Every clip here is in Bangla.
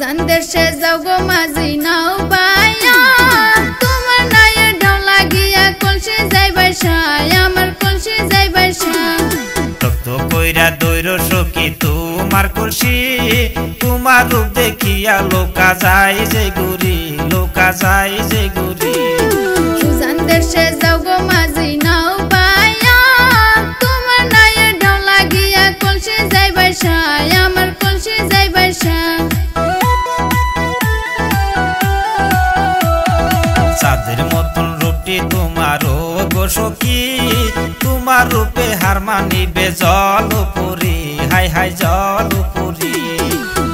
উজান দেশে যাও গো মাঝি নাও বাইয়া তোমার নায়ের ঢাও লাগিয়া কলসি যাই বাইসায় আমার কলসি যাই বাইসায় তক্ত কইরা দৈর সখী তোমার কলসি তোমার রূপ দেখিয়া লোকা যায় যে গুরি লোকা যায় যে গুরি উজান দেশে যাও গো মাঝি নাও বাইয়া তোমার নায়ের ঢাও লাগিয়া কলসি যাই বাইসায় আমার কলসি যাই বাইসায় চাঁদের মতন রূপটি তোমারও গো সখী তোমার রূপে হার মানিবে জল পুরি হাই হাই জল পুরি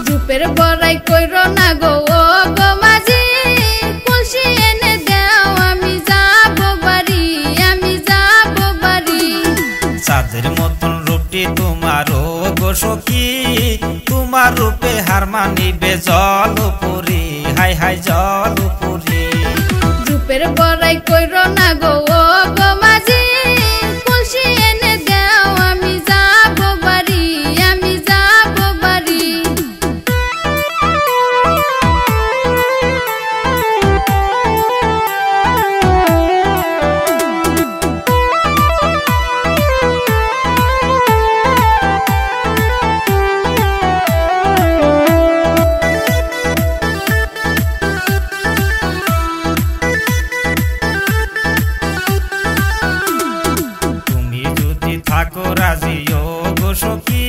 রূপের বড়াই কইর না গো ও গো মাঝি কলসি এনে দাও আমি যাব বাড়ি আমি যাব বাড়ি চাঁদের মতন রূপটি তোমারও গো সখী তোমার রূপে হার মানিবে জল পুরি হাই হাই জল পুরি রূপের বড়াই কইর না গো ও গো মাঝি কলসি এনে দাও আমি যাব বাড়ি আমি যাব বাড়ি থাকো রাজি ও গো সখী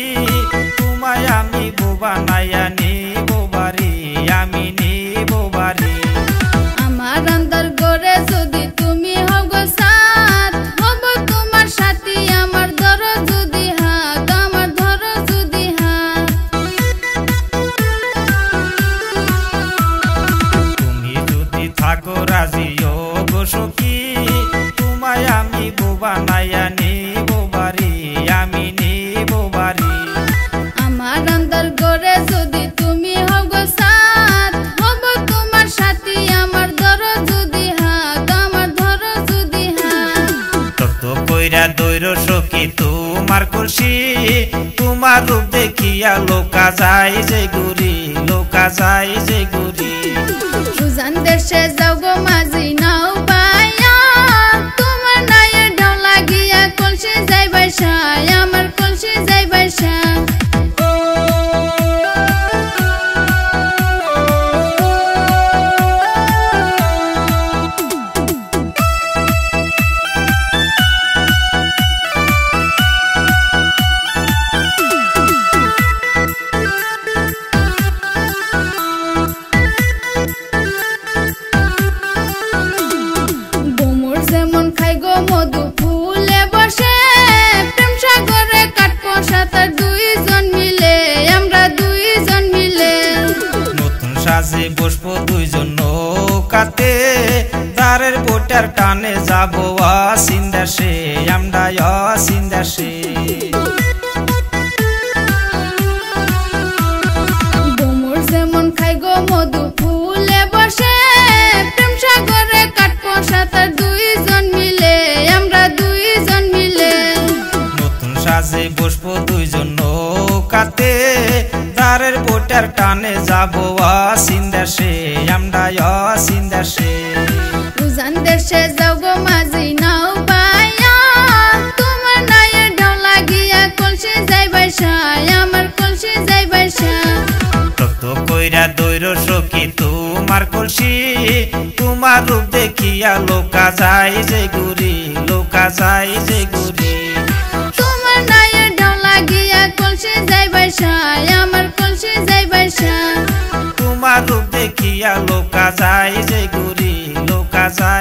তোমায় আমি বোবা নাইয়া নিব বাড়ি আমি নিব বাড়ি আমার অন্তর গড়ে যদি তুমি হও গো সাথ হব তোমার সাথী আমার ধরো যদি হাত আমার ধরো যদি হাত তুমি যদি থাকো রাজি ও গো সখী তোমায় আমি বোবা নাইয়া নিব বাড়ি আমি নিব বাড়ি আমার অন্তর গড়ে যদি তুমি হও গো সাথ হব তোমার সাথী আমার ধরো যদি হাত আমার ধরো যদি হাত তত কইরা দৈর সখী তোমার কলসি তোমার রূপ দেখিয়া লোকা যায় যে গুরি লোকা যায় যে গুরি উজান দেশে যাও গো মাঝি নাও বাইয়া তোমার নায়ের ঢাও লাগিয়া কলসি যাই বাইসায় আমার কলসি যাই বাইসায় মধু ফুলে বসে প্রেম সাগরে কাটবো সাঁতার দুইজন মিলে আমরা দুইজন মিলে নতুন সাজে বসবো দুইজন নৌকাতে দারের বোটার টানে যাবো অসিন্দাসে আমরা অসিন্দাসে বোমর যেমন খাই গো মধু ফুলে বসে প্রেম সাগরে কাটবো সাঁতার দুইজন মিলে আমরা দুইজন মিলে নতুন সাজে বসবো দুইজন নৌকাতে দারের বোটার টানে যাবো অসিন্দাসে আমরা অসিন্দাসে উজান দেশে যাও গো মাঝি নাও বাইয়া তোমার নায়ের ঢাও লাগিয়া কলসি যাই বাইসায় আমার কলসি যাই বাইসায় তত কইরা দৈর সখী তোমার কলসি তোমার রূপ দেখিয়া লোকা যায় যে গুরি লোকা যায় যে গুরি তোমার নায়ের ঢাও লাগিয়া কলসি যাই বাইসায় আমার কলসি যাই বাইসায় তোমার রূপ দেখিয়া লোকা যায় যে গুরি লোকা যায়